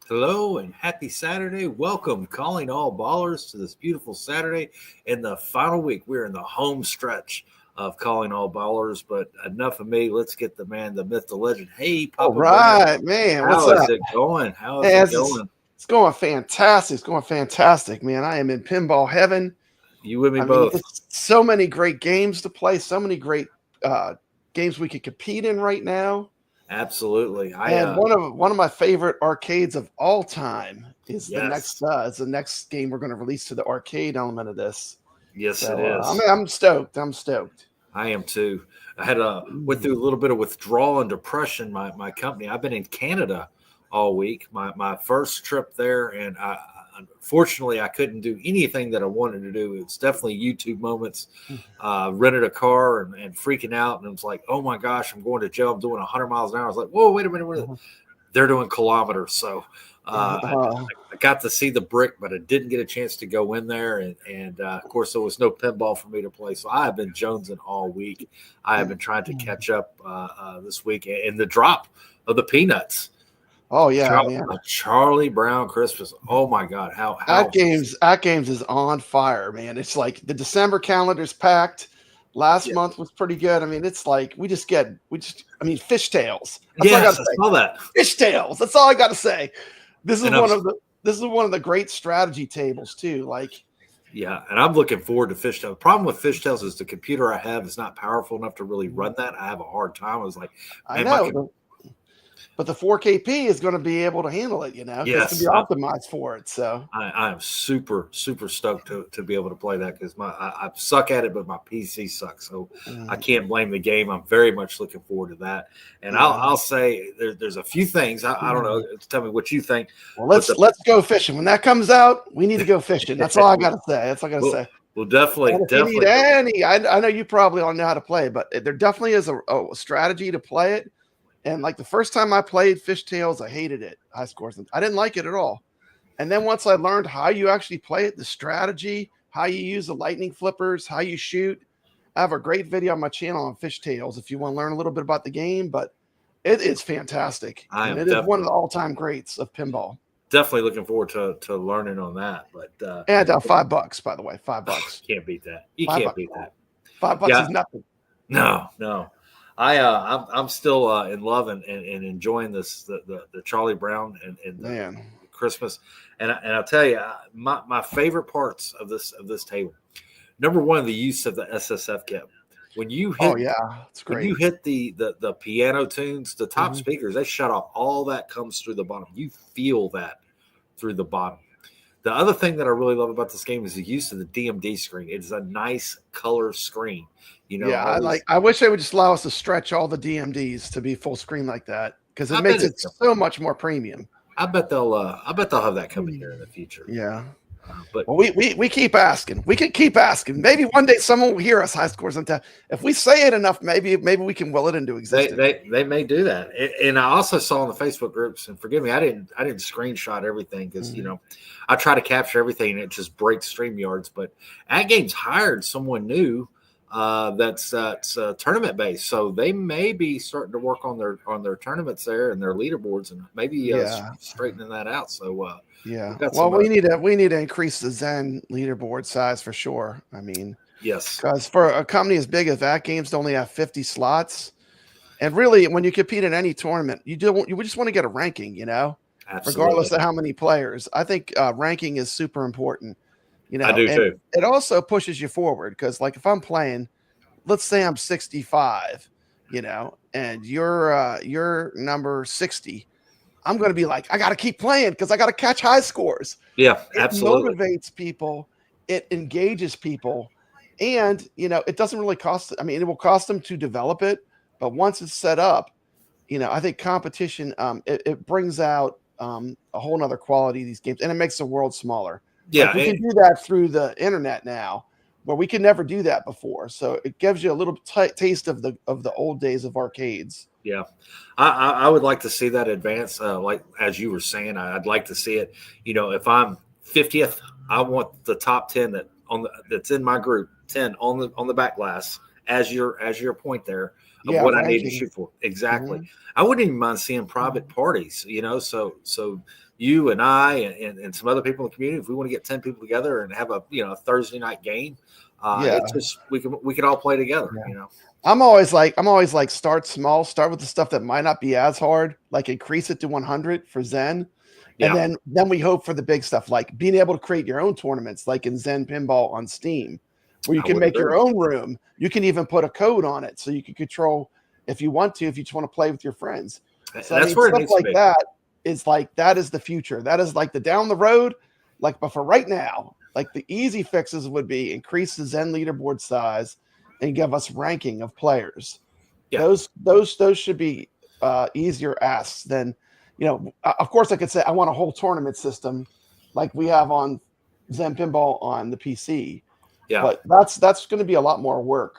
Hello and happy Saturday. Welcome, calling all ballers to this beautiful Saturday in the final week. We're in the home stretch of calling all ballers, but enough of me. Let's get the man, the myth, the legend. Hey, Papa. All right, man. How is it going? How is it going? It's going fantastic. It's going fantastic, man. I am in pinball heaven. You with me both. It's so many great games to play, so many great games we could compete in right now. Absolutely. One of my favorite arcades of all time is the next game we're going to release to the arcade element of this. Yes, so, it is. I'm stoked. I am too. I had went through a little bit of withdrawal and depression. My company. I've been in Canada all week. My first trip there, and unfortunately, I couldn't do anything that I wanted to do. It's definitely YouTube moments. Rented a car and freaking out, and it was like, oh my gosh, I'm going to jail. I'm doing 100 miles an hour. I was like, whoa, wait a minute. They're doing kilometers. So I got to see the brick, but I didn't get a chance to go in there. And of course, there was no pinball for me to play. So I have been jonesing all week. I have been trying to catch up this week. And the drop of the Peanuts. Oh yeah, man. Charlie Brown Christmas. Oh my God, how Atgames is on fire, man. It's like the December calendar's packed. Last month was pretty good. I mean, it's like fishtails. Yes, I saw that. Fishtails. That's all I got to say. This is one of the great strategy tables too. Like, yeah, and I'm looking forward to Fishtails. The problem with Fishtails is the computer I have is not powerful enough to really run that. I have a hard time. I was like, I know. But the 4KP is going to be able to handle it, Yes, it's going to be optimized for it. So I am super, super stoked to be able to play that because I suck at it, but my PC sucks. So I can't blame the game. I'm very much looking forward to that. And I'll say there's a few things. I don't know. Tell me what you think. Well, let's go fishing. When that comes out, we need to go fishing. That's all I got to say. Say. Well, definitely. I know you probably all know how to play, but there definitely is a strategy to play it. And like the first time I played Fishtails, I hated it. High scores. I didn't like it at all. And then once I learned how you actually play it, the strategy, how you use the lightning flippers, how you shoot, I have a great video on my channel on Fishtails if you want to learn a little bit about the game. But it is fantastic. It is one of the all-time greats of pinball. Definitely looking forward to learning on that. But and $5, by the way, $5. Can't beat that. You can't beat that. $5 is nothing. No. I'm still in love and enjoying this the Charlie Brown and the Christmas, and I'll tell you my favorite parts of this table. Number one, the use of the SSF kit. When you hit, it's great. When you hit the piano tunes, the top speakers, they shut off. All that comes through the bottom. You feel that through the bottom. The other thing that I really love about this game is the use of the DMD screen. It is a nice color screen. I wish they would just allow us to stretch all the DMDs to be full screen like that because it makes it so much more premium. I bet they'll have that coming here in the future. Yeah. But we keep asking. We can keep asking. Maybe one day someone will hear us high scores on tap. If we say it enough, maybe we can will it into existence. They may do that. And I also saw in the Facebook groups, and forgive me, I didn't screenshot everything because I try to capture everything and it just breaks StreamYards. But Atgames hired someone new that's tournament based, so they may be starting to work on their tournaments there and their leaderboards, and maybe straightening that out. So we need to increase the Zen leaderboard size for sure. I mean, yes, because for a company as big as Atgames to only have 50 slots, And really, when you compete in any tournament, you just want to get a ranking, regardless Absolutely. of how many players. I think ranking is super important, I do and too. it also pushes you forward because, like, if I'm playing, let's say I'm 65, and you're number 60, I'm going to be like, I got to keep playing because I got to catch high scores. Yeah, It absolutely. motivates people, it engages people, and it doesn't really cost. I mean, it will cost them to develop it, but once it's set up, I think competition it brings out a whole nother quality of these games, and it makes the world smaller. Like, Yeah, we can do that through the internet now, where we could never do that before. So it gives you a little taste of the old days of arcades. yeah. I would like to see that advance. Like as you were saying, I'd like to see it. If I'm 50th, I want the top 10 that's in my group 10 on the back glass as your point there of Yeah, what I need to ranking. shoot for. Exactly. Mhm. I wouldn't even mind seeing private parties. So you and I and some other people in the community, if we want to get 10 people together and have a Thursday night game, Yeah. it's just we can all play together. I'm always like start small, start with the stuff that might not be as hard, like increase it to 100 for Zen. And Yeah. then we hope for the big stuff, like being able to create your own tournaments, like in Zen Pinball on Steam, where you I can would make your agree. own room. You can even put a code on it so you can control if you want to, if you just want to play with your friends. So I That's mean, where it stuff needs to like be. that is the future. That is like the down the road. Like, but for right now, like the easy fixes would be increase the Zen leaderboard size and give us ranking of players. Yeah. Those should be easier asks than, of course I could say I want a whole tournament system like we have on Zen Pinball on the PC, Yeah. but that's going to be a lot more work.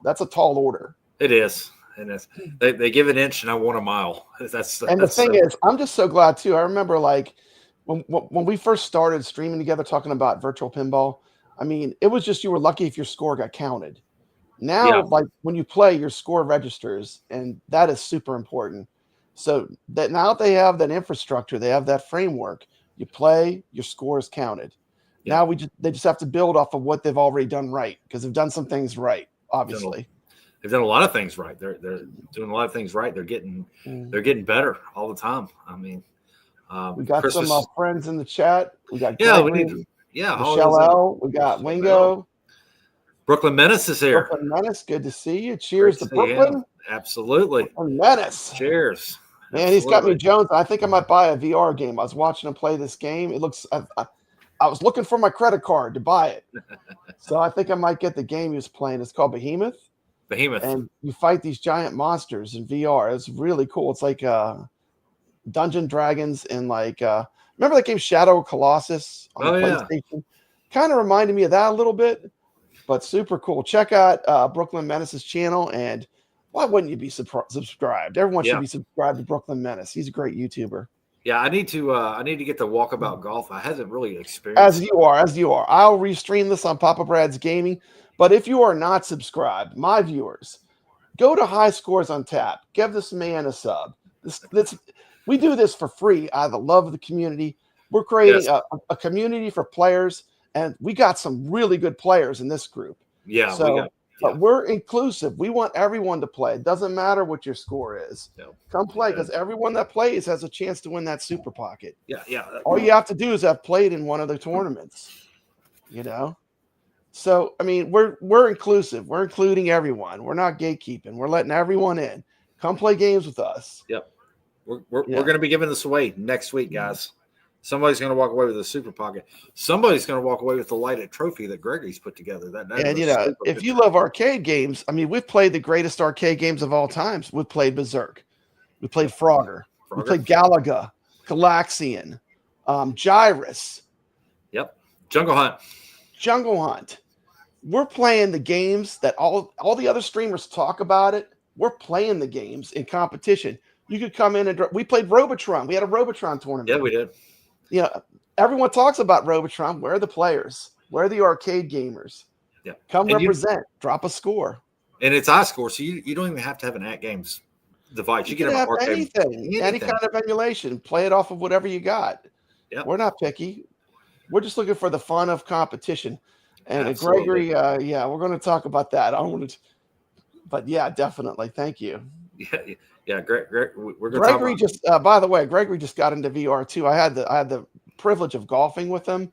That's a tall order. It is. And it's, they give an inch and I want a mile. And the That's thing is, I'm just so glad too. I remember like when we first started streaming together, talking about virtual pinball. I mean, it was just you were lucky if your score got counted. yeah. Now, like when you play, your score registers, and that is super important. So that now they have that infrastructure, they have that framework. You play, your score is counted. Yeah. Now they just have to build off of what they've already done right because they've done some things right, Done a- obviously. They've done a lot of things right. They're doing a lot of things right. They're getting better all the time. I mean, We got some Christmas. friends in the chat. We got Yeah, we need. Gregory, Yeah, Michelle holidays. L. We got Well, Wingo, Brooklyn Menace is here. Brooklyn Menace. Good to see you. Great Cheers to to see him. Brooklyn. Absolutely. Brooklyn Menace. Cheers. Man, he's got me Absolutely. Jones. I think I might buy a VR game. I was watching him play this game. It looks. I was looking for my credit card to buy it, so I think I might get the game he was playing. It's called Behemoth, Behemoth. and you fight these giant monsters in VR. It's really cool. It's like Dungeon Dragons and like remember that game Shadow of Colossus on the Yeah. PlayStation? Kind of reminded me of that a little bit, but super cool. Check out Brooklyn Menace's channel, and why wouldn't you be subscribed? Everyone should be subscribed to Brooklyn Menace. He's a great YouTuber. Yeah, I need to get the Walkabout Golf. I hasn't really experienced. As you are. I'll restream this on Papa Brad's Gaming. But if you are not subscribed, my viewers, go to High Scores on Tap. Give this man a sub. We do this for free out of the love of the community. We're creating a community for players, and we got some really good players in this group. Yeah, but we're inclusive. We want everyone to play. It doesn't matter what your score is. No, come play because everyone that plays has a chance to win that super pocket. Yeah. All you have to do is have played in one of the tournaments. So I mean, we're inclusive. We're including everyone. We're not gatekeeping. We're letting everyone in. Come play games with us. Yep. We're going to be giving this away next week, guys. Somebody's going to walk away with a super pocket. Somebody's going to walk away with the lighted trophy that Gregory's put together. And if you love arcade games, I mean, we've played the greatest arcade games of all times. We've played Berserk, we played Frogger, we played Galaga, Galaxian, Gyrus. Yep, Jungle Hunt. We're playing the games that all the other streamers talk about it. We're playing the games in competition. You could come in and we played Robotron. We had a Robotron tournament. Yeah, we did. Everyone talks about Robotron. Where are the players? Where are the arcade gamers? Yeah. Come represent. Drop a score. And it's iScore, so you don't even have to have an Atgames device. You can have anything, any kind of emulation. Play it off of whatever you got. Yep. We're not picky. We're just looking for the fun of competition. And Absolutely. Gregory, we're going to talk about that. But yeah, definitely. Thank you. Yeah. Greg, we're going to talk Gregory about. just, by the way, Gregory just got into VR too. I had the privilege of golfing with him,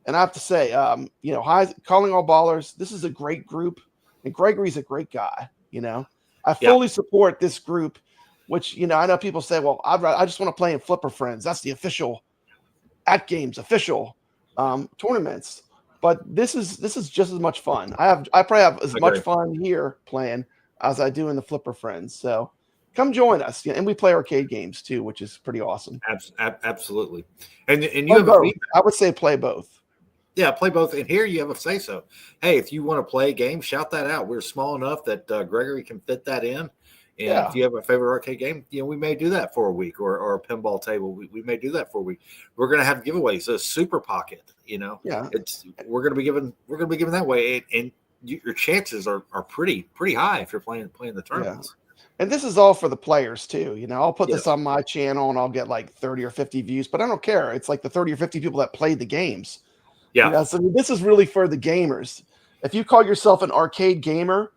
and I have to say, calling all ballers. This is a great group, and Gregory's a great guy. I Yeah, fully support this group. Which I know people say, well, I just want to play in Flipper Friends. That's the official Atgames official tournaments. But this is just as much fun. I probably have as I much agree. fun here playing as I do in the Flipper Friends. So come join us. And we play arcade games too, which is pretty awesome. Absolutely. And you Play have a both. feedback. I would say play both. Yeah, play both. And here you have a say so. Hey, if you want to play a game, shout that out. We're small enough that Gregory can fit that in. And Yeah. if you have a favorite arcade game, we may do that for a week, or a pinball table. We may do that for a week. We're going to have giveaways, a super pocket. Yeah. We're going to be giving that way, and your chances are pretty high if you're playing the tournaments. And this is all for the players too. I'll put this Yeah. on my channel and I'll get like 30 or 50 views, but I don't care. It's like the 30 or 50 people that played the games. Yeah, So this is really for the gamers. If you call yourself an arcade gamer,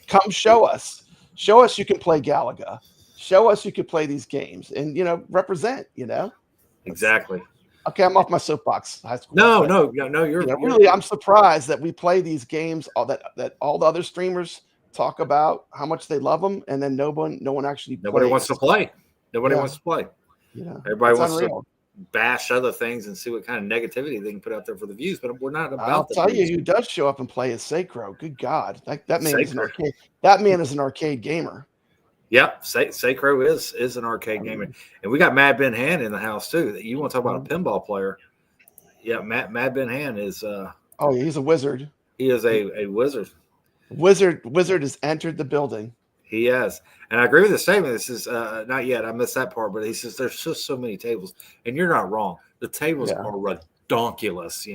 come show us. Show us you can play Galaga. Show us you can play these games and represent. exactly. Okay, I'm off my soapbox. High school. No. You're really. I'm surprised that we play these games. All that all the other streamers talk about how much they love them, and then no one actually. Nobody wants to play. Nobody Yeah. wants to play. Yeah, Everybody wants unreal. to bash other things and see what kind of negativity they can put out there for the views, but we're not about I'll the tell views. you who does show up and play is Sacro. Good God, that man is an Sacro. arcade. That man is an arcade gamer. Yep, Sacro is an arcade gamer, and we got Mad Ben Han in the house too. You want to talk about a pinball player? Yeah, Mad Ben Han is. Oh yeah, he's a wizard. He is a wizard. Wizard has entered the building. He has, and I agree with the statement. This is not yet. I missed that part, but he says there's just so many tables, and you're not wrong. The tables are redonkulous.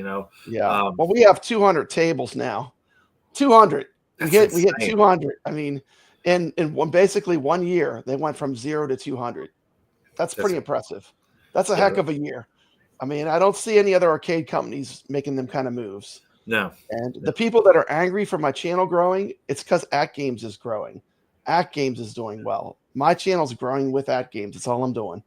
Yeah. Well, we have 200 tables now. 200. We hit 200. I mean, in basically 1 year, they went from 0 to 200. That's pretty impressive. That's a heck of a year. I mean, I don't see any other arcade companies making them kind of moves. No. And the people that are angry for my channel growing, it's because Atgames is growing. Atgames is doing well. My channel's growing with Atgames. That's all I'm doing.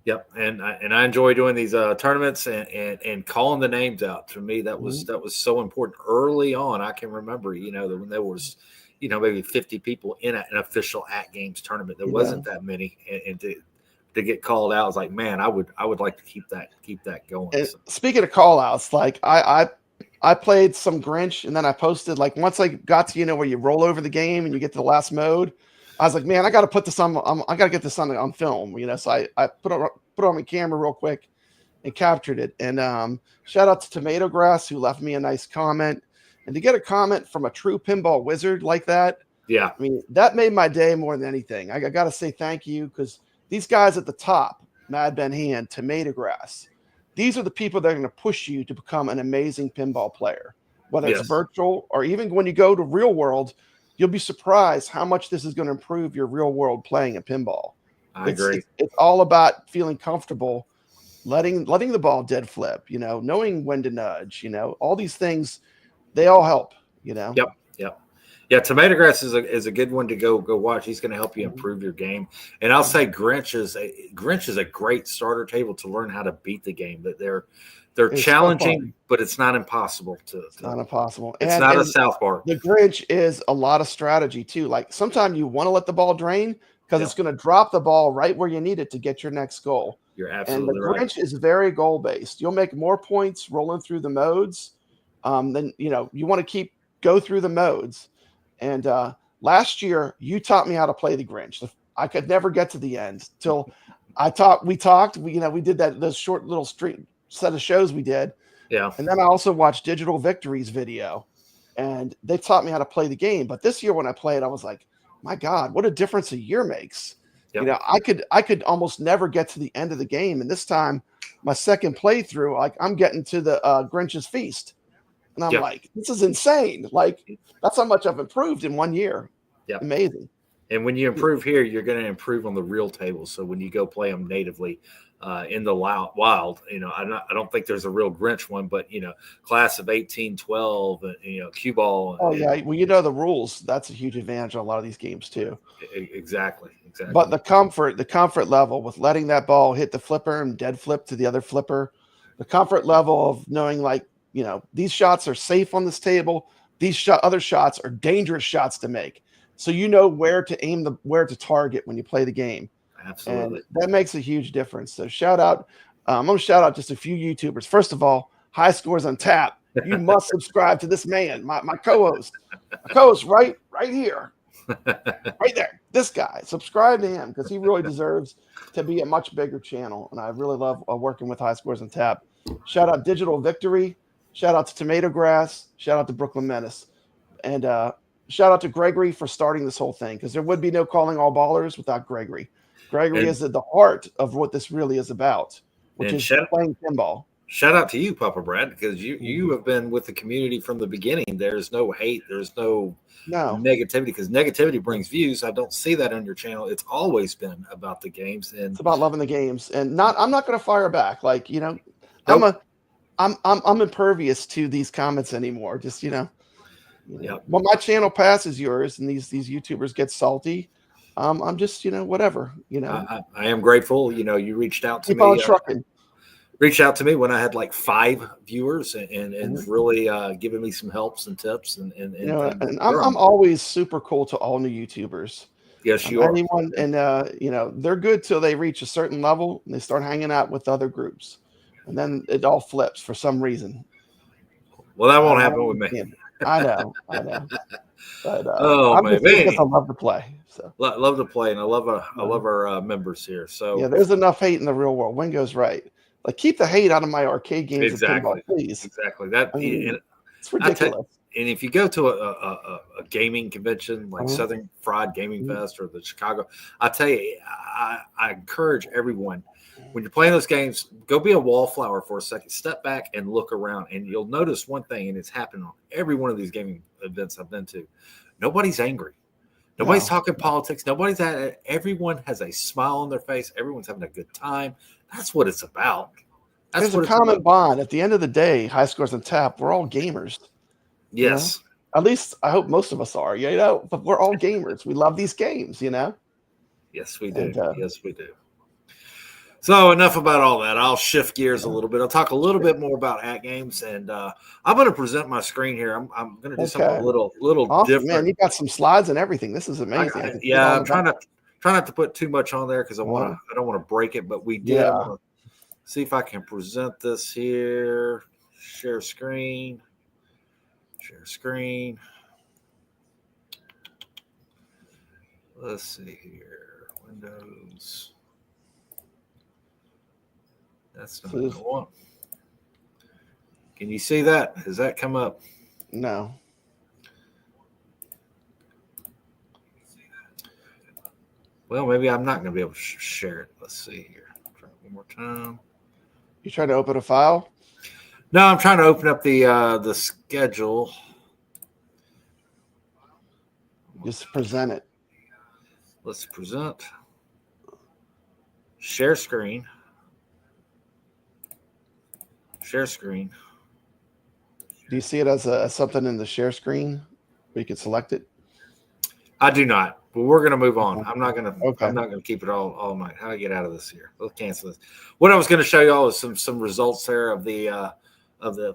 Yep. And I enjoy doing these tournaments and calling the names out. To me, that was so important early on. I can remember, that when there was, maybe 50 people in an official Atgames tournament. There wasn't that many, and to get called out, I was like, man, I would like to keep that going. And speaking of call outs, like I played some Grinch, and then I posted, like, once I got to where you roll over the game and you get to the last mode, I was like, man, I got to put this on. I got to get this on film, So I put it on my camera real quick and captured it. And shout out to Tomato Grass, who left me a nice comment. And to get a comment from a true pinball wizard like that, yeah, I mean, that made my day more than anything. I got to say thank you, because these guys at the top, Mad Ben Han, Tomato Grass, these are the people that are going to push you to become an amazing pinball player, whether it's virtual or even when you go to real world. You'll be surprised how much this is going to improve your real world playing at pinball. I agree. It's all about feeling comfortable, letting the ball dead flip, knowing when to nudge, all these things, they all help, Yep. Yeah, Tomato Grass is a good one to go watch. He's going to help you improve your game. And I'll say Grinch is a great starter table to learn how to beat the game. That it's challenging, but it's not impossible It's not impossible. It's not a South Park. The Grinch is a lot of strategy too. Like sometimes you want to let the ball drain because it's going to drop the ball right where you need it to get your next goal. You're absolutely right. And the Grinch is very goal based. You'll make more points rolling through the modes. Then you want to go through the modes. And last year you taught me how to play the Grinch. I could never get to the end till we talked. We did those short little set of shows we did. Yeah. And then I also watched Digital Victory's video, and they taught me how to play the game. But this year when I played, I was like, my God, what a difference a year makes. Yep. I could almost never get to the end of the game. And this time, my second playthrough, like I'm getting to the Grinch's Feast. And I'm like, this is insane. Like, that's how much I've improved in 1 year. Yeah. Amazing. And when you improve here, you're going to improve on the real tables. So when you go play them natively in the wild, I don't think there's a real Grinch one, but class of 1812, cue ball. Oh yeah, well, you know the rules. That's a huge advantage on a lot of these games too. Exactly. But the comfort level with letting that ball hit the flipper and dead flip to the other flipper, the comfort level of knowing these shots are safe on this table. These other shots are dangerous shots to make. So you know where to aim, where to target when you play the game. Absolutely. And that makes a huge difference. So shout out. I'm going to shout out just a few YouTubers. First of all, High Scores on Tap. You must subscribe to this man, my co-host. My co-host right here. Right there. This guy. Subscribe to him because he really deserves to be a much bigger channel. And I really love working with High Scores on Tap. Shout out Digital Victory. Shout out to Tomato Grass. Shout out to Brooklyn Menace. And shout out to Gregory for starting this whole thing because there would be no Calling All Ballers without Gregory. Gregory is at the heart of what this really is about, which is playing pinball. Shout out to you, Papa Brad, because you have been with the community from the beginning. There's no hate. There's no negativity because negativity brings views. I don't see that on your channel. It's always been about the games, and it's about loving the games. And I'm not going to fire back. Like nope. I'm impervious to these comments anymore. Just Yep. When my channel passes yours and these YouTubers get salty, I'm just whatever. I am grateful. You reached out to Keep on trucking. Reached out to me when I had like 5 viewers and really giving me some helps and tips and I'm always super cool to all new YouTubers. Yes, you are. Anyone, and they're good till they reach a certain level and they start hanging out with other groups, and then it all flips for some reason. Well, that won't happen with me. I know. But I'm just because I love to play. So love to play, and I love our members here. So yeah, there's enough hate in the real world. Wingo's right. Like, keep the hate out of my arcade games exactly. of pinball, please. Exactly. It's ridiculous. And if you go to a gaming convention like Southern Fried Gaming Fest or the Chicago, I tell you, I encourage everyone, when you're playing those games, go be a wallflower for a second. Step back and look around, and you'll notice one thing, and it's happened on every one of these gaming events I've been to. Nobody's angry. Nobody's talking politics. Everyone has a smile on their face. Everyone's having a good time. That's what it's about. There's a common bond. At the end of the day, High Scores on Tap, we're all gamers. Yes. At least I hope most of us are, but we're all gamers. We love these games, Yes, we do. Yes, we do. So enough about all that. I'll shift gears a little bit. I'll talk a little bit more about Atgames, and I'm going to present my screen here. I'm going to do something a little awesome, different. Man, you got some slides and everything. This is amazing. I'm trying not to put too much on there because I don't want to break it. But we did. Yeah. I'm gonna see if I can present this here. Share screen. Share screen. Let's see here. Windows. That's not what I want. Can you see that? Has that come up? No. Well, maybe I'm not going to be able to share it. Let's see here. Try it one more time. You trying to open a file? No, I'm trying to open up the schedule. Just present it. Let's present. Share screen. Share screen. Do you see it as something in the share screen where you can select it? I do not, but we're going to move on. Okay. I'm not going to keep it all night. How do I get out of this here? Let's cancel this. What I was going to show y'all is some results there of the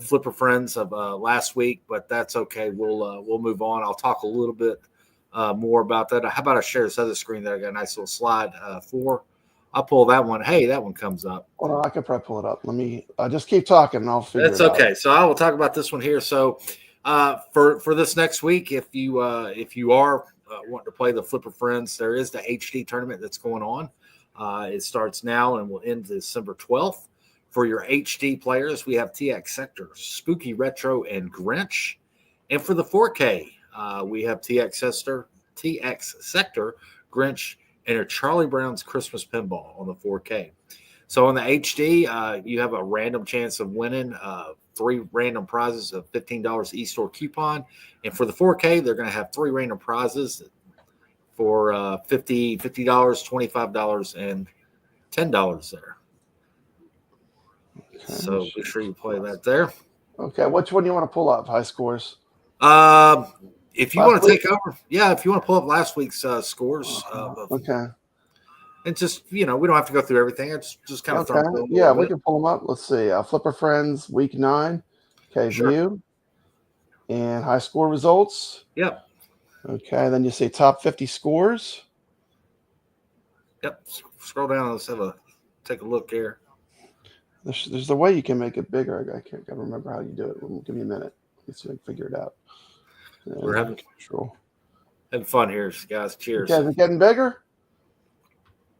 Flipper Friends of last week, but that's okay. We'll move on. I'll talk a little bit more about that. How about I share this other screen that I got a nice little slide for? I'll pull that one. Hey, that one comes up. Well, I could probably pull it up. Let me just keep talking and I'll figure it out. That's okay. So I will talk about this one here. So for this next week, if you are wanting to play the Flipper Friends, there is the HD tournament that's going on. It starts now and will end December 12th. For your HD players, we have TX Sector, Spooky Retro, and Grinch. And for the 4K, we have TX Sector, Grinch, and a Charlie Brown's Christmas Pinball on the 4K. So on the HD, you have a random chance of winning 3 random prizes of $15 e-store coupon. And for the 4K, they're going to have 3 random prizes, for $50, $25, and $10 there. Okay, So be sure you play that there. Okay, which one do you want to pull up? High scores. If you Last want to week? take over, if you want to pull up last week's scores, Okay. and just we don't have to go through everything. It's just kind of Okay. throw Yeah, we can pull them up. Let's see. Flipper Friends Week 9. Okay, Sure. view and high score results. Yep. Okay, then you say top 50 scores. Yep. Scroll down. Let's take a look here. There's a way you can make it bigger. I can't remember how you do it. Give me a minute. Let's see if I can figure it out. We're having fun here, guys. Cheers. Okay, is it getting bigger?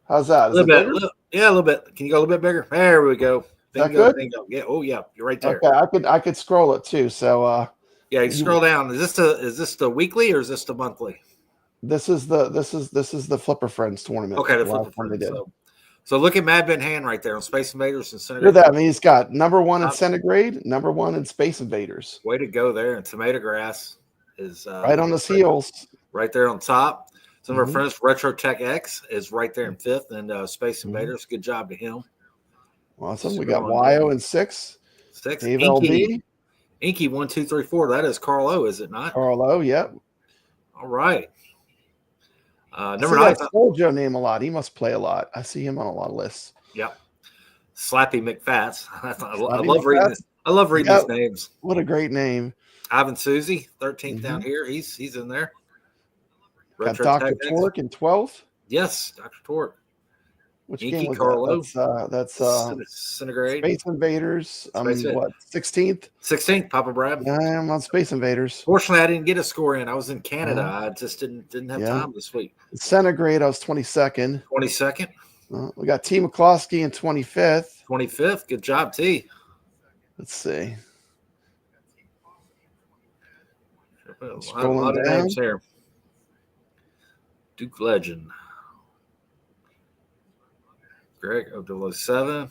How's that? A little bit. A little bit. Can you go a little bit bigger? There we go. Bingo, bingo. Yeah. Oh, yeah. You're right there. Okay, I could scroll it too. So you scroll down. Is this the weekly or is this the monthly? This is the Flipper Friends tournament. Okay, the Flipper Friends. So look at Mad Ben Hand right there on Space Invaders and Centigrade. Look at that. I mean, he's got number 1 in Centigrade, number 1 in Space Invaders. Way to go there. And Tomato Grass is right on his heels. Right there on top. Some of our friends, Retro Tech X, is right there in 5th. And Space Invaders, good job to him. Awesome. We got YO in 6th. 6th. Dave LB. Inky 1, 2, 3, 4. That is Carl O, is it not? Carl O, yep. All right. Number 9. I told Joe name a lot. He must play a lot. I see him on a lot of lists. Yep. Slappy McFats. I love reading these names. What a great name. Ivan Susie, 13th down here. He's in there. Got Dr. Torque in 12th. Yes, Dr. Torque. Which Inky game was Carlo. That's Centigrade. Space Invaders. What, 16th? 16th, Papa Brad. Yeah, I'm on Space Invaders. Fortunately, I didn't get a score in. I was in Canada. I just didn't have time this week. Centigrade, I was 22nd. 22nd. We got T. McCloskey in 25th. 25th. Good job, T. Let's see. A lot of names here. Duke Legend. Greg 007.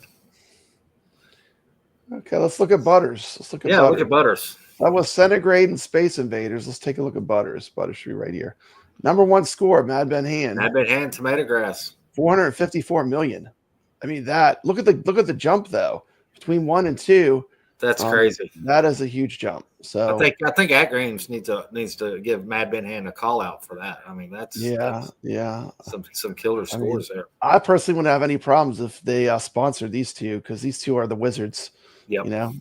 Okay, let's look at Butters. Look at Butters. That was Centigrade and Space Invaders. Let's take a look at Butters. Butters should be right here. Number 1 score, Mad Ben Hand. Mad Ben Hand, Tomato Grass. 454 million. I mean, look at the jump though. Between 1 and 2. That's crazy. That is a huge jump. So I think Atgames needs to give Mad Ben Hand a call out for that. I mean, that's some killer scores there. I personally wouldn't have any problems if they sponsored these two, because these two are the wizards. Yep.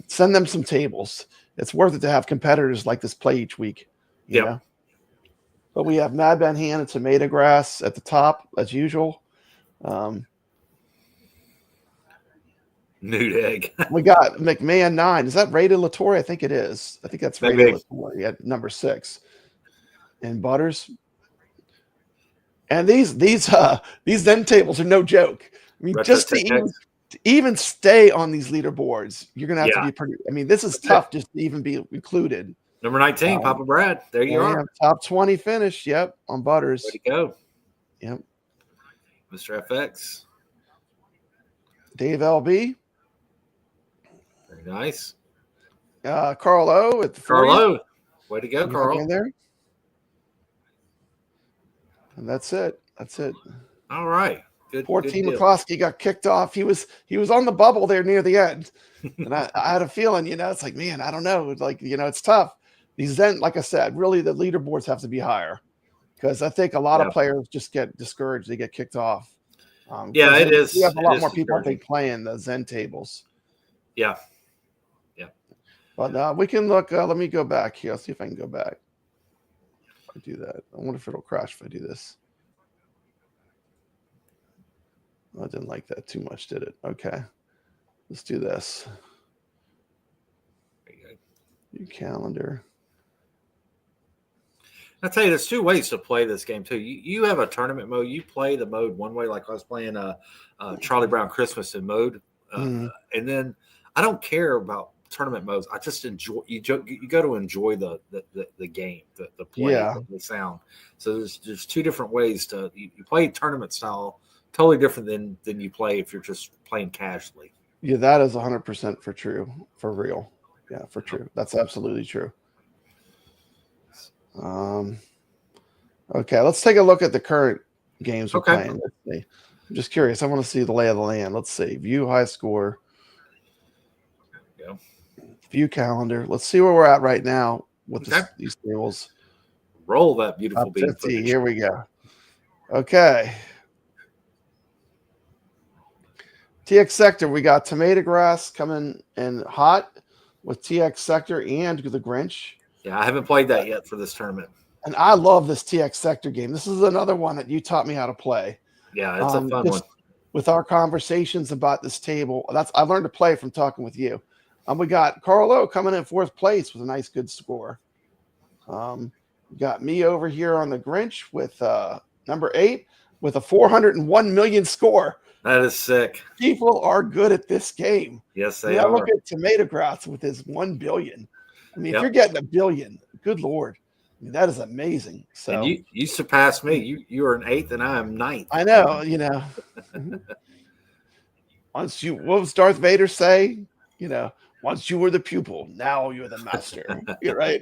Send them some tables. It's worth it to have competitors like this play each week. You know? But we have Mad Ben Hand and Tomato Grass at the top as usual. Nude Egg. We got McMahon 9. Is that rated Latore? I think it is. I think that's rated Latore at number 6. And Butters. And these end tables are no joke. I mean, just to even stay on these leaderboards, you're gonna have to be pretty. I mean, this is tough just to even be included. Number 19, Papa Brad. There you are. Top 20 finish. Yep, on Butters. Way to go. Yep. Mr. FX. Dave LB. Very nice. Carl O at the Carl O. Way to go, Carl. In there. And that's it. All right. Good. Poor T. McCloskey got kicked off. He was on the bubble there near the end. And I had a feeling, it's like, man, I don't know. It's like, it's tough. These then, like I said, really the leaderboards have to be higher, because I think a lot of players just get discouraged. They get kicked off. It is. We have a lot more people, I think, playing the Zen tables. Yeah. But we can look. Let me go back here. I'll see if I can go back. If I do that, I wonder if it'll crash if I do this. I didn't like that too much, did it? Okay. Let's do this. New calendar. I'll tell you, there's 2 ways to play this game, too. You have a tournament mode. You play the mode one way, like I was playing Charlie Brown Christmas in mode. And then I don't care about tournament modes. I just enjoy you go to enjoy the game, the play, the sound. So there's 2 different ways to you play tournament style, totally different than you play if you're just playing casually. Yeah, that is 100% for real. Yeah, for true. That's absolutely true. Okay, let's take a look at the current games we're Okay. playing. Let's see. I'm just curious. I want to see the lay of the land. Let's see. View high score. Yeah. View calendar. Let's see where we're at right now with Okay. these tables. Roll that beautiful Top bean 50. footage. Here we go. Okay. TX Sector, we got Tomato Grass coming in hot with TX Sector and the Grinch. Yeah, I haven't played that yet for this tournament. And I love this TX Sector game. This is another one that you taught me how to play. Yeah, it's a fun one. With our conversations about this table, I learned to play from talking with you. We got Carlo coming in 4th place with a nice, good score. We got me over here on the Grinch with number 8 with a 401 million score. That is sick. People are good at this game. Yes, they are. Look at Tomato Grass with his 1 billion. I mean, Yep. if you're getting a billion, good Lord. I mean, that is amazing. So, and you surpassed me. You are an 8th and I am 9th. I know, what was Darth Vader say? Once you were the pupil, now you're the master. You're right.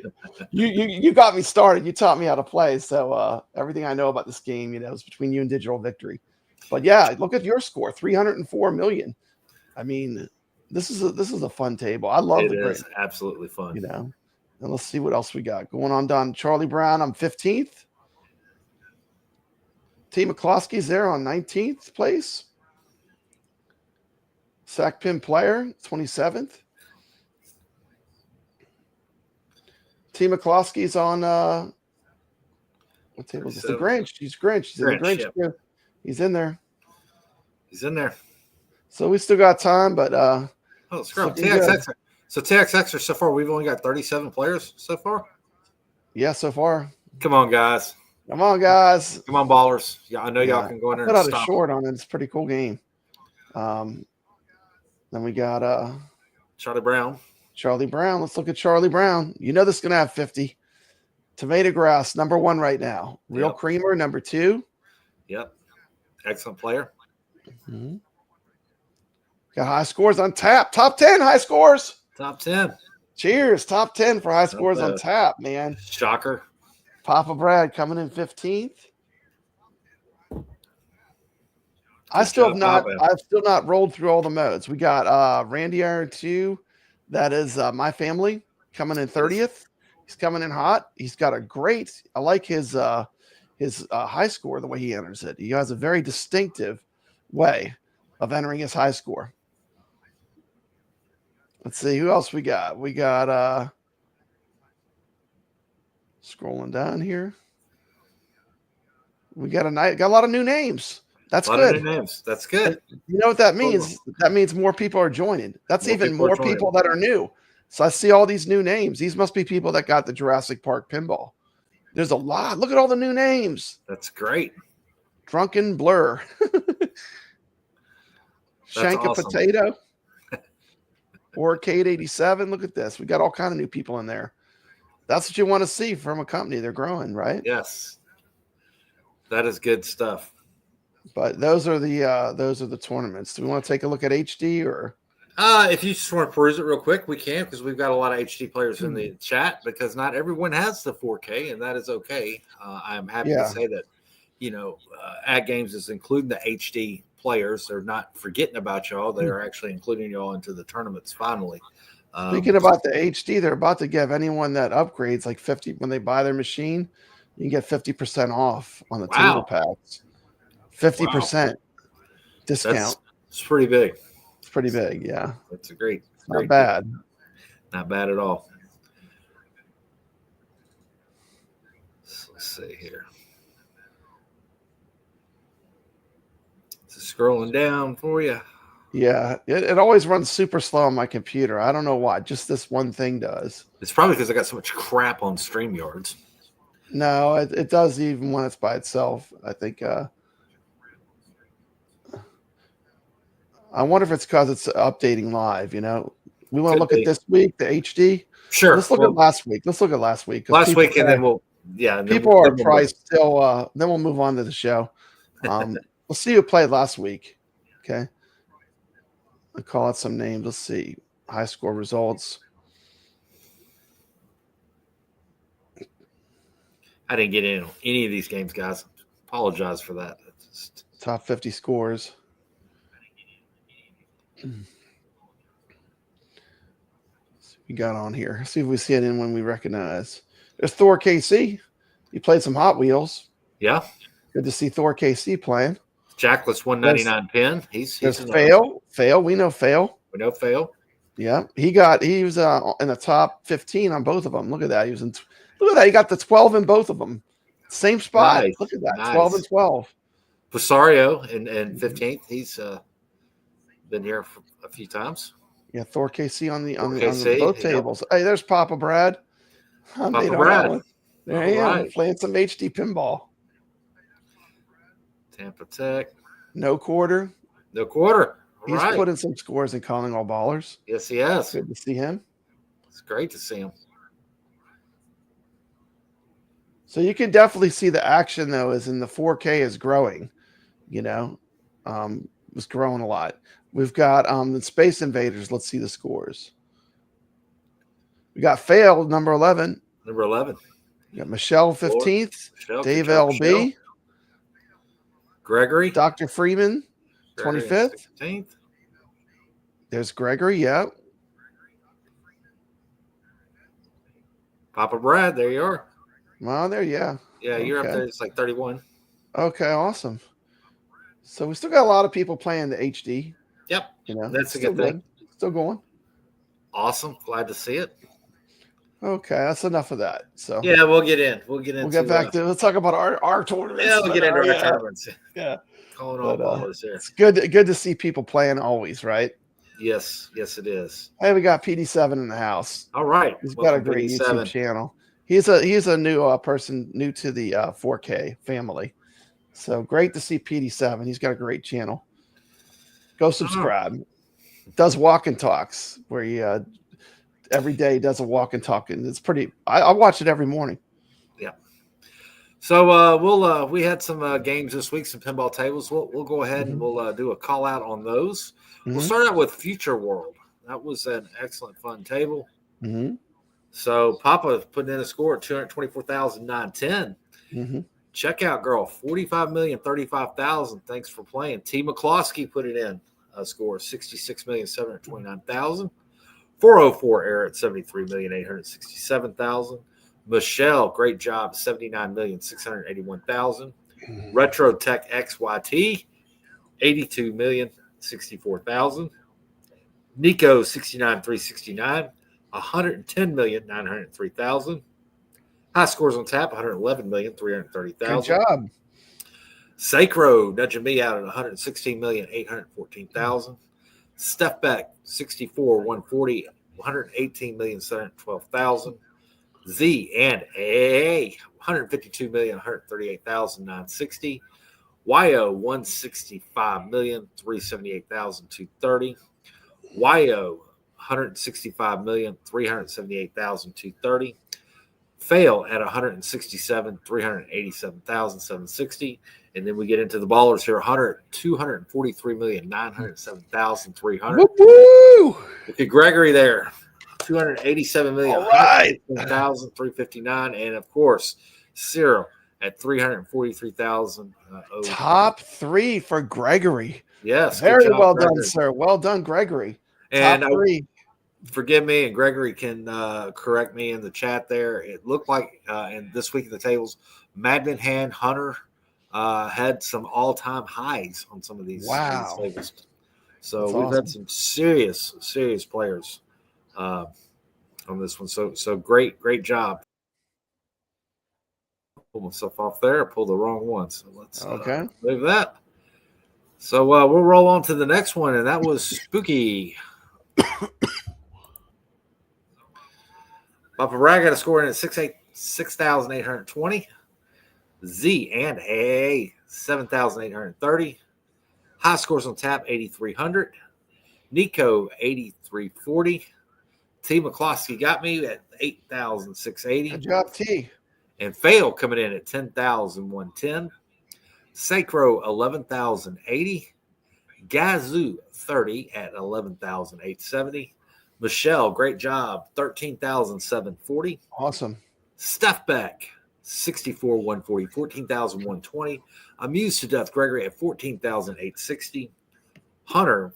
You got me started. You taught me how to play. So everything I know about this game, is between you and Digital Victory. But yeah, look at your score, 304 million. I mean, this is a fun table. I love it. It is absolutely fun. And let's see what else we got going on down. Charlie Brown, I'm 15th. T. McCloskey's there on 19th place. Sack Pin Player, 27th. T. McCloskey's on what table is this? The Grinch. He's Grinch. He's in the Grinch. Yeah. He's in there. He's in there. So we still got time, but screw TXX. So TXX so far we've only got 37 players so far. Yeah, so far. Come on, guys. Come on, guys. Come on, ballers. Yeah, I know y'all can go in there and put out stop. A short on it. It's a pretty cool game. Then we got Charlie Brown. Charlie Brown. Let's look at Charlie Brown. This is going to have 50. Tomato Grass, number 1 right now. Real Creamer, number 2. Yep. Excellent player. Mm-hmm. Got high scores on tap. Top 10 high scores. Top 10. Cheers. Top 10 for high scores on tap, man. Shocker. Papa Brad coming in 15th. I've still not rolled through all the modes. We got Randy Iron 2. That is my family coming in 30th. He's coming in hot. He's got I like his high score, the way he enters it. He has a very distinctive way of entering his high score. Let's see who else we got. We got scrolling down here. We got a lot of new names. That's good. New names. That's good. You know what that means? That means more people are joining. That's even more people that are new. So I see all these new names. These must be people that got the Jurassic Park pinball. There's a lot. Look at all the new names. That's great. Drunken Blur. Shanka awesome. Potato. Orcade 87. Look at this. We got all kind of new people in there. That's what you want to see from a company. They're growing, right? Yes. That is good stuff. But those are the tournaments. Do we want to take a look at HD or? If you just want to peruse it real quick, we can, because we've got a lot of HD players in the chat, because not everyone has the 4K, and that is okay. I'm happy to say that, Atgames is including the HD players. They're not forgetting about y'all. They are actually including y'all into the tournaments finally. Speaking about the HD, they're about to give anyone that upgrades like 50 when they buy their machine, you can get 50% off on the table packs. 50% discount. It's pretty big. It's pretty big, yeah. That's a great. Not bad. Not bad at all. So let's see here. Just scrolling down for you. Yeah, it always runs super slow on my computer. I don't know why. Just this one thing does. It's probably because I got so much crap on StreamYards. No, it does even when it's by itself. I think. I wonder if it's because it's updating live. We want to look at this week, the HD. Sure. Let's look at last week. Last week, and then we'll. Yeah. People are probably still. Then we'll move on to the show. We'll see who played last week. Okay. I'll call out some names. Let's see. High score results. I didn't get in on any of these games, guys. Apologize for that. Top 50 scores. We got on here. Let's see if we see it in when we recognize. There's Thor KC. He played some Hot Wheels. Yeah. Good to see Thor KC playing. Jackless 199 pin. He's Fail. We know Fail. We know Fail. Yeah. He was in the top 15 on both of them. Look at that. Look at that. He got the 12 in both of them. Same spot. Nice. Look at that. Nice. 12 and 12. Rosario in 15th. He's been here for a few times. Yeah, Thor KC on both tables. Hey, there's Papa Brad. Papa Brad. There I am playing some HD pinball. Tampa Tech. No quarter. He's put in some scores and calling all ballers. Yes, he has. Good to see him. It's great to see him. So you can definitely see the action, though, is in the 4K is growing. It's growing a lot. We've got the Space Invaders. Let's see the scores. We got Failed, number 11. Number 11. We got Michelle, 15th. Dave LB. Michelle. Gregory. Dr. Freeman, 25th. 16th. There's Gregory, yeah. Papa Brad, there you are. Well, there, yeah. Yeah, you're up there. It's like 31. Okay, awesome. So we still got a lot of people playing the HD. Yep. That's a good thing. Still going. Awesome. Glad to see it. Okay, that's enough of that. So yeah, we'll get in. We'll get back to let's talk about our tournaments. Yeah, we'll get into our tournaments. Yeah. Calling all ballers there. It's good to see people playing always, right? Yes, it is. Hey, we got PD7 in the house. All right. He's got a great YouTube channel. He's a new person, new to the 4K family. So great to see PD7. He's got a great channel. Go subscribe. Does walk and talks where he every day does a walk and talk, and it's pretty. I watch it every morning. Yeah. So we had some games this week, some pinball tables. We'll go ahead and we'll do a call out on those. We'll start out with Future World. That was an excellent fun table. So Papa putting in a score of 224,910. Checkout girl, 45,035,000. Thanks for playing. T. McCloskey put it in a score of 66,729,000. 404 error at 73,867,000. Michelle, great job, 79,681,000. Retro Tech XYT, 82,064,000. Nico, 69,369, 110,903,000. High scores on tap, 111,330,000. Good job. Sacro nudging me out at 116,814,000. Steph Beck, 64,140, 118,712,000. Z and A, 152,138,960. YO, 165,378,230. YO, 165,378,230. Fail at 167,387,760. And then we get into the ballers here, 243,907,300. Woo! Look at Gregory there, 287,359, and of course, Cyril at 343,000. Top 3 for Gregory. Yes, very well done, sir. Well done, Gregory. And top 3. Forgive me, and Gregory can correct me in the chat there. It looked like in this week in the tables, Madman Hand Hunter had some all-time highs on some of these tables. So we've had some serious players on this one. So great job. Pull myself off there. I pulled the wrong one. So let's move that. So we'll roll on to the next one, and that was Spooky. Papa Rag got a score in at 6,820. Z and A, 7,830. High scores on tap, 8,300. Nico, 8,340. T. McCloskey got me at 8,680. Good job, T. And Fail coming in at 10,110. Sacro, 11,080. Gazoo, 30 at 11,870. Michelle, great job, 13,740. Awesome. Steph Beck, 64,140, 14,120. Amused to death, Gregory at 14,860. Hunter,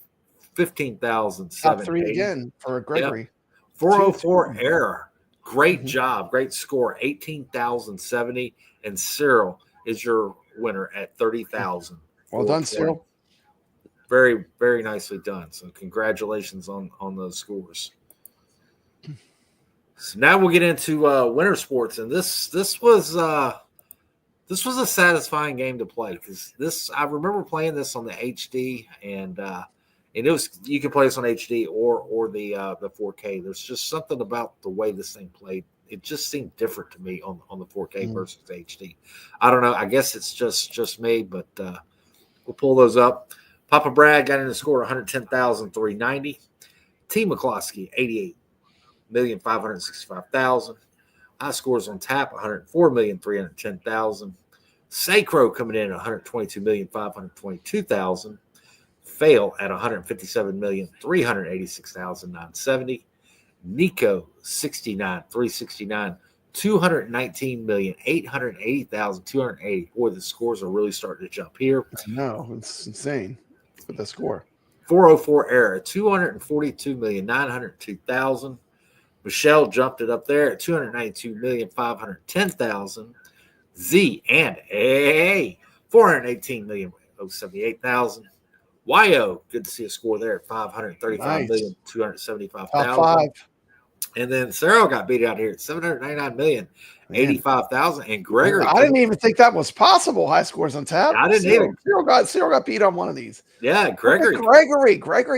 Top 3 15,780. again for Gregory. Yep. 404 2. error. Great job. Great score. 18,070. And Cyril is your winner at 30,000. Well done, Cyril. Very, very nicely done. So congratulations on those scores. So now we'll get into winter sports, and this was a satisfying game to play because I remember playing this on the HD, and it was, you can play this on HD or the 4K. There's just something about the way this thing played. It just seemed different to me on the 4K versus the HD. I don't know. I guess it's just me, but we'll pull those up. Papa Brad got in the score 110,390. T. McCloskey 88,565,000. High scores on tap 104,310,000. Sacro coming in at 122,522,000. Fail at 157,386,970. Nico 69,369. 219,880,280. Boy, the scores are really starting to jump here. No, it's insane for the score. 404 error, 242,902,000. Michelle jumped it up there at 292,510,000. Z and A, 418,078,000. YO, good to see a score there at 535,275,000. Top 5. And then Sarah got beat out here at 799,085,000. And Gregory, I didn't even think that was possible. High scores on tap. I didn't either. Cyril got beat on one of these. Yeah, Gregory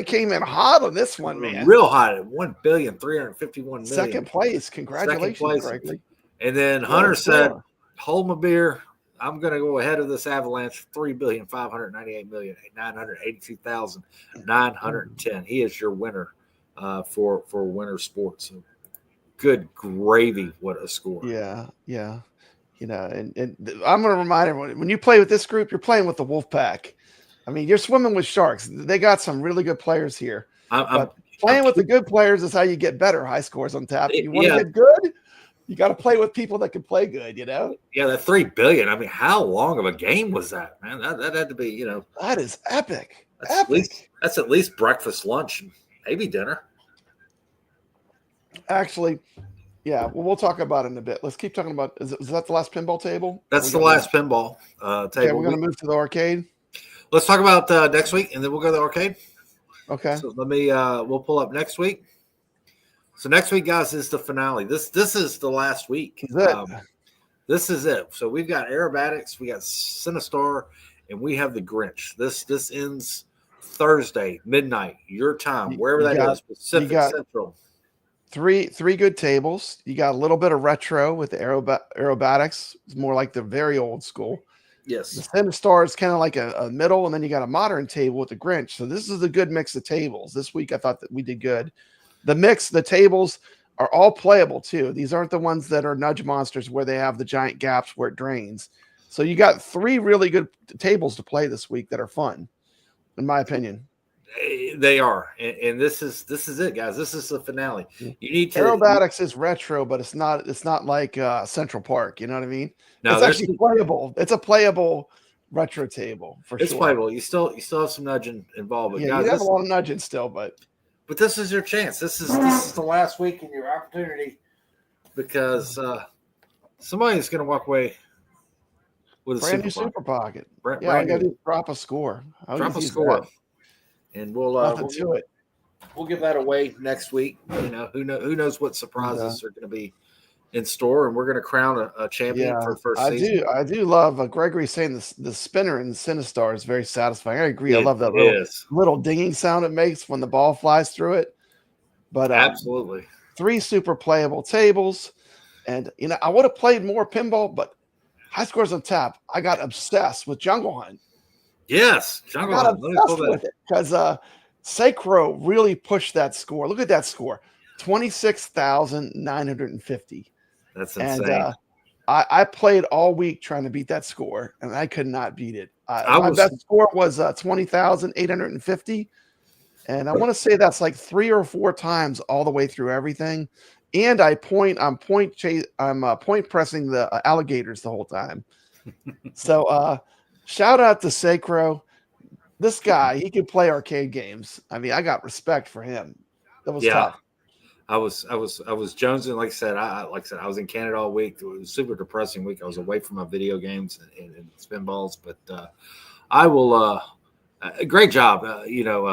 came in hot on this one, man. Real hot at 1,351,000,000. Second place. Congratulations, Gregory. And then Hunter said, "Hold my beer. I'm going to go ahead of this avalanche. 3,598,982,910. He is your winner for winter sports. So good gravy, what a score! Yeah. You know, and I'm going to remind everyone, when you play with this group, you're playing with the wolf pack. I mean, you're swimming with sharks. They got some really good players here. Playing with the good players is how you get better high scores on tap. You want to get good, you got to play with people that can play good, you know? Yeah, that 3 billion. I mean, how long of a game was that, man? That had to be, you know. That is epic. That's at least breakfast, lunch, and maybe dinner. Actually, yeah, well, we'll talk about it in a bit. Let's keep talking about, is that the last pinball table? That's the last pinball table. Okay, we're going to move to the arcade. Let's talk about next week, and then we'll go to the arcade. Okay. So we'll pull up next week. So next week, guys, is the finale. This is the last week. This is it. So we've got aerobatics, we got Sinistar, and we have the Grinch. This ends Thursday, midnight, your time, wherever that is, Pacific Central. Three good tables. You got a little bit of retro with the aerobatics. It's more like the very old school. Yes. The Sinistar is kind of like a middle, and then you got a modern table with the Grinch. So this is a good mix of tables. This week I thought that we did good. The tables are all playable too. These aren't the ones that are nudge monsters where they have the giant gaps where it drains. So you got 3 really good tables to play this week that are fun, in my opinion. They are, and this is it, guys. This is the finale. You need to. Aerobatics is retro, but it's not like Central Park. You know what I mean? No, it's actually playable. It's a playable retro table for sure. It's playable. You still have some nudging involved, but yeah, guys, you have a lot of nudging still, but this is your chance. This is the last week and your opportunity, because somebody's going to walk away with a brand new super pocket. I got to drop a score. Drop a score. And we'll give that away next week. You know, who knows what surprises are going to be in store, and we're going to crown a champion for the first season. I do love Gregory saying the spinner in Sinistar is very satisfying. I agree. I love that little dinging sound it makes when the ball flies through it. But absolutely, 3 super playable tables, and you know, I would have played more pinball, but high scores on tap. I got obsessed with Jungle Hunt. Yes, Jungle Hunt. Obsessed with it because Sacro really pushed that score. Look at that score, 26,950. That's insane. And I played all week trying to beat that score, and I could not beat it. That score was 20,850, and I want to say that's like 3 or 4 times all the way through everything. and I'm point pressing the alligators the whole time. So shout out to Sacro. This guy, he could play arcade games. I mean, I got respect for him. That was Yeah. tough. I was jonesing. Like I said, I was in Canada all week. It was a super depressing week. I was away from my video games and spinballs, but I will. Great job.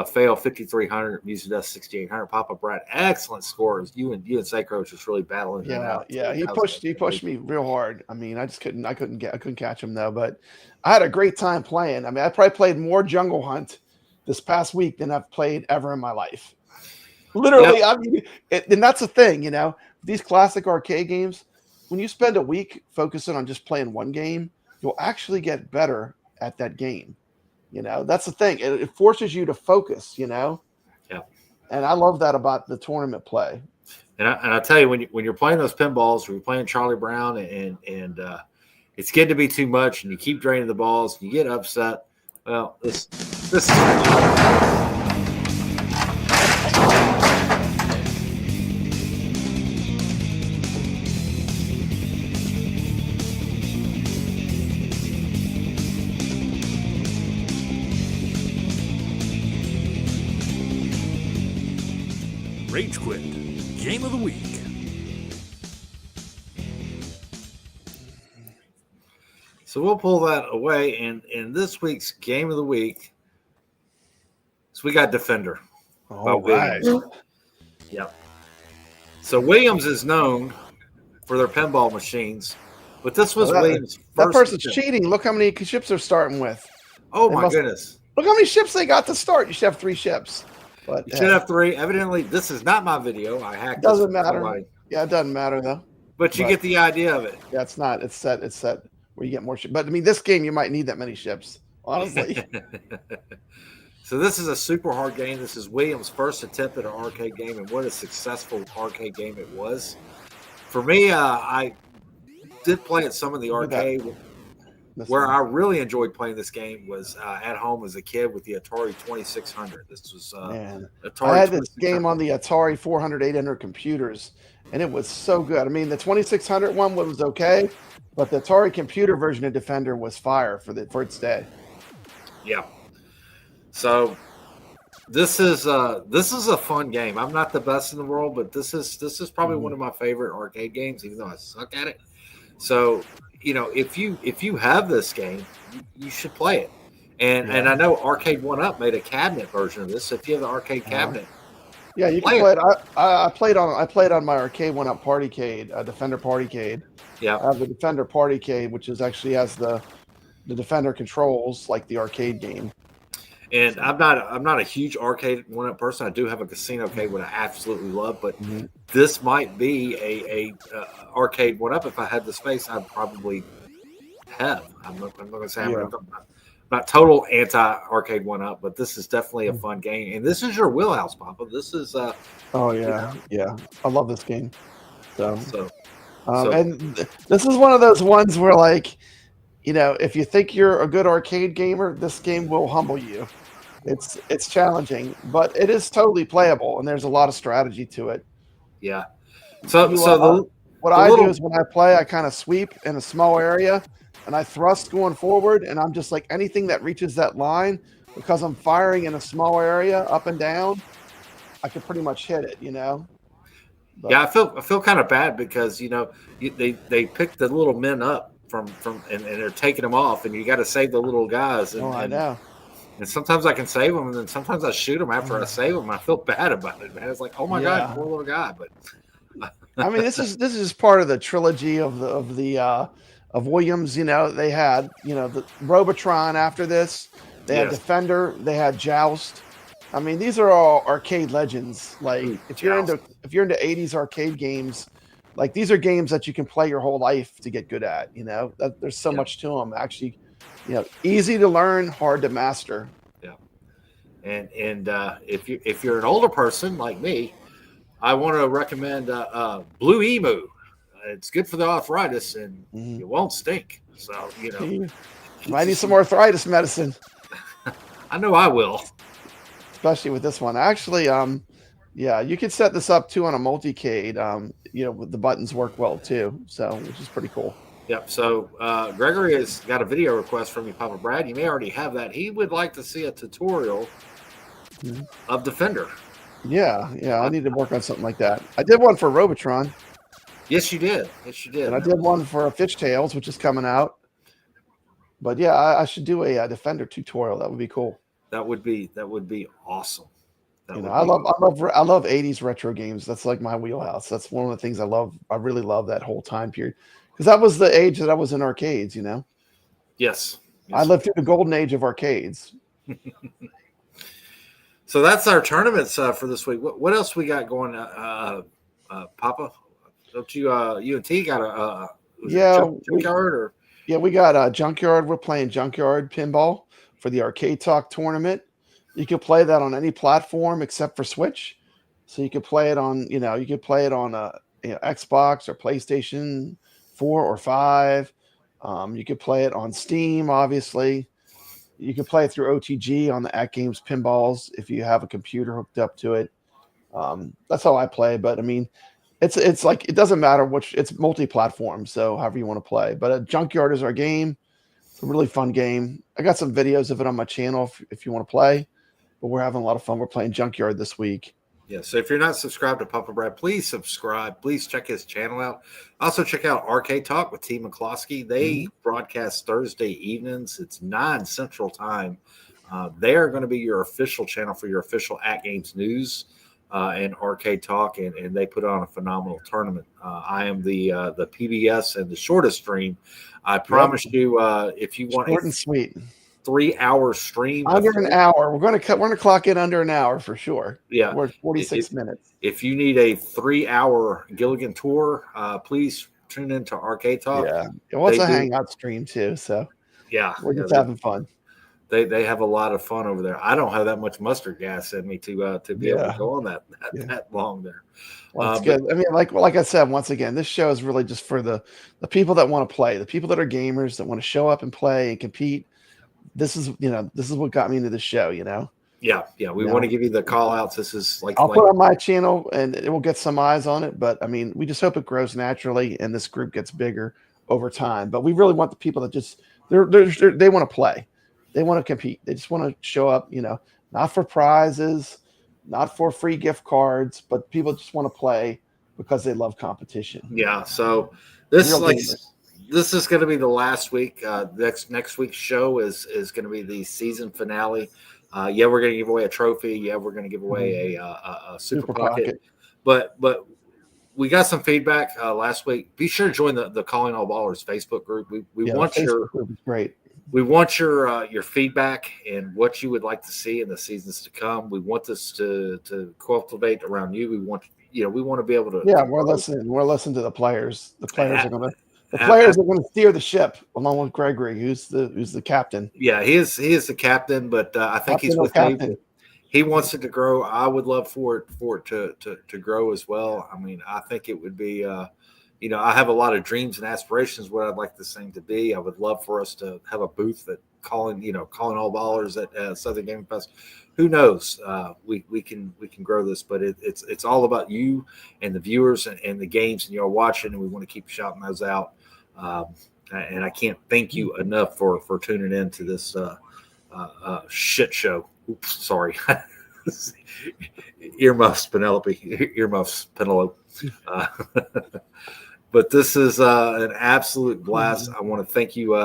Fail 5,300, Music Dust 6,800. Papa Brad, excellent scores. You and Sacro just really battling it out. Yeah. He pushed me real hard. I mean, I couldn't catch him though. But I had a great time playing. I mean, I probably played more Jungle Hunt this past week than I've played ever in my life. Literally, yep. I mean, and that's the thing, these classic arcade games, when you spend a week focusing on just playing one game, you'll actually get better at that game. That's the thing. It forces you to focus, Yeah. And I love that about the tournament play. And I tell you, when you're playing those pinballs, when you're playing Charlie Brown, and it's getting to be too much, and you keep draining the balls, and you get upset. Well, this is Rage Quit Game of the Week. So we'll pull that away, and in this week's Game of the Week, so we got Defender. All right. Yep. So Williams is known for their pinball machines, but this was Williams' first. That person's cheating. Look how many ships they're starting with. Oh my goodness! Look how many ships they got to start. You should have 3 ships. But you should have 3. Evidently, this is not my video. I hacked. Doesn't matter. Yeah, it doesn't matter though. But you get the idea of it. Yeah, it's not. It's set. Where you get more ships. But I mean, this game you might need that many ships. Honestly. So this is a super hard game. This is Williams' first attempt at an arcade game, and what a successful arcade game it was. For me, I did play at some of the arcade. Where I really enjoyed playing this game was at home as a kid with the Atari 2600. This was Atari. I had this game on the Atari 400, 800 computers, and it was so good. I mean, the 2600 one was okay, but the Atari computer version of Defender was fire for its day. Yeah. So this is a fun game. I'm not the best in the world, but this is probably one of my favorite arcade games, even though I suck at it. So if you have this game, you should play it. And I know Arcade 1-Up made a cabinet version of this. So if you have the arcade cabinet, yeah, you can play it. I played on my Arcade 1-Up Partycade, Defender Partycade. Yeah, I have the Defender Partycade, which actually has the Defender controls like the arcade game. And I'm not a huge Arcade 1-Up person. I do have a casino arcade what I absolutely love, but this might be a Arcade 1-Up. If I had the space, I'd probably have. I'm not going to say I'm not total anti Arcade 1-Up, but this is definitely a fun game. And this is your wheelhouse, Papa. This is yeah. I love this game. So and this is one of those ones where, like, if you think you're a good arcade gamer, this game will humble you. It's challenging, but it is totally playable, and there's a lot of strategy to it. Yeah. What I do is when I play, I kind of sweep in a small area, and I thrust going forward, and I'm just like anything that reaches that line, because I'm firing in a small area up and down, I can pretty much hit it. But, yeah, I feel kind of bad because they pick the little men up from and they're taking them off, and you got to save the little guys. And, I know. And sometimes I can save them, and then sometimes I shoot them after I save them. I feel bad about it, man. It's like, oh my god, poor little guy. But I mean, this is part of the trilogy of Williams. They had the Robotron after this. They had Defender. They had Joust. I mean, these are all arcade legends. Like if you're into 80s arcade games, like these are games that you can play your whole life to get good at. There's so much to them. Actually, easy to learn, hard to master. Yeah, and if you're an older person like me, I want to recommend Blue Emu. It's good for the arthritis, and it won't stink. So you might need some arthritis medicine. I know I will. Especially with this one. Actually, Yeah, you can set this up too on a multicade. The buttons work well too, so which is pretty cool. Yep. So Gregory has got a video request from you, Papa Brad. You may already have that. He would like to see a tutorial of Defender. Yeah, I need to work on something like that. I did one for Robotron. Yes, you did. And I did one for Fishtails, which is coming out. But yeah, I should do a Defender tutorial. That would be cool. That would be awesome. I love 80s retro games. That's like my wheelhouse. That's one of the things I love. I really love that whole time period because that was the age that I was in arcades. Yes. I lived through the golden age of arcades. So that's our tournaments for this week. What else we got going, Papa? Don't you and T got a junkyard or? Yeah, we got a junkyard. We're playing junkyard pinball for the Arcade Talk tournament. You can play that on any platform except for Switch. So you can play it on, Xbox or PlayStation 4 or 5. You could play it on Steam, obviously. You can play it through OTG on the Atgames pinballs if you have a computer hooked up to it. That's how I play. But I mean, it's like it doesn't matter which. It's multi-platform, so however you want to play. But Junkyard is our game. It's a really fun game. I got some videos of it on my channel if you want to play. But we're having a lot of fun. We're playing Junkyard this week. Yeah, so if you're not subscribed to Papa Brad, please subscribe. Please check his channel out. Also check out Arcade Talk with T. McCloskey. They broadcast Thursday evenings. It's 9 Central Time. They are going to be your official channel for your official Atgames news and Arcade Talk, and they put on a phenomenal tournament. I am the PBS and the shortest stream. I promise you, if you want short and sweet 3-hour stream under an hour, we're going to clock in under an hour for sure. Yeah, we're at 46 minutes. If you need a 3-hour Gilligan tour, please tune into Arcade Talk. Yeah, it's a hangout stream too, so yeah, we're just having fun. They have a lot of fun over there. I don't have that much mustard gas in me to be able to go on that long there. Well, that's good. I mean, like I said, once again, this show is really just for the people that want to play, the people that are gamers that want to show up and play and compete. This is what got me into the show, Yeah. We want to give you the call outs. This is I'll put on my channel and it will get some eyes on it. But I mean, we just hope it grows naturally and this group gets bigger over time. But we really want the people that just they want to play, they want to compete, they just want to show up. Not for prizes, not for free gift cards, but people just want to play because they love competition. Yeah. So this is going to be the last week. Next week's show is going to be the season finale. We're going to give away a trophy. We're going to give away a super pocket. But we got some feedback last week. Be sure to join the Calling All Ballers Facebook group. We want your group is great. We want your feedback and what you would like to see in the seasons to come. We want this to cultivate around you. We want to be able to. Yeah, we're listening. We're listening to the players. The players are going to. The players are going to steer the ship along with Gregory, who's the captain. Yeah, he is the captain, but I think he's with me. He wants it to grow. I would love for it to grow as well. I mean, I think it would be. I have a lot of dreams and aspirations what I'd like this thing to be. I would love for us to have a booth that calling all ballers at Southern Gaming Fest. Who knows? We can grow this, but it's all about you and the viewers and the games and you're watching, and we want to keep shouting those out. And I can't thank you enough for tuning in to this shit show. Oops, sorry. Earmuffs, Penelope. But this is an absolute blast. I want to thank you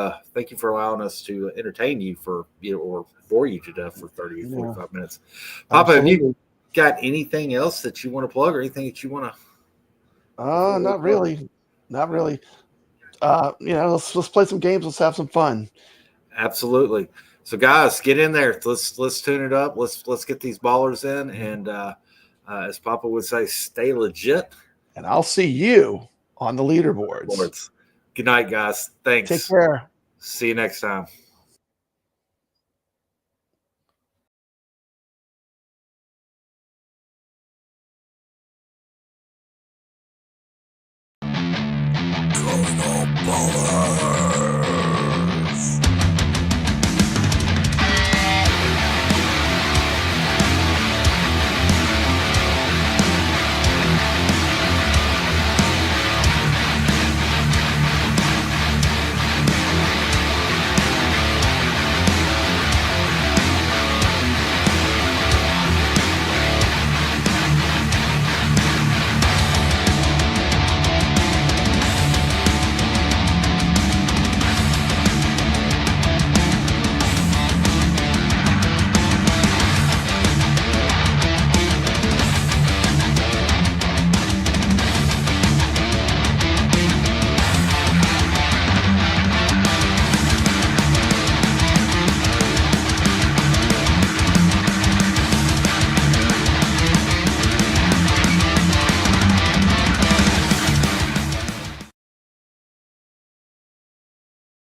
for allowing us to entertain you or bore you to death for 30 or 45 minutes. Papa, have you got anything else that you want to plug or anything that you want to? Not really. Let's play some games. Let's have some fun. Absolutely. So guys, get in there. Let's tune it up. Let's get these ballers in, and as Papa would say, stay legit. And I'll see you on the leaderboards. Good night, guys. Thanks. Take care. See you next time.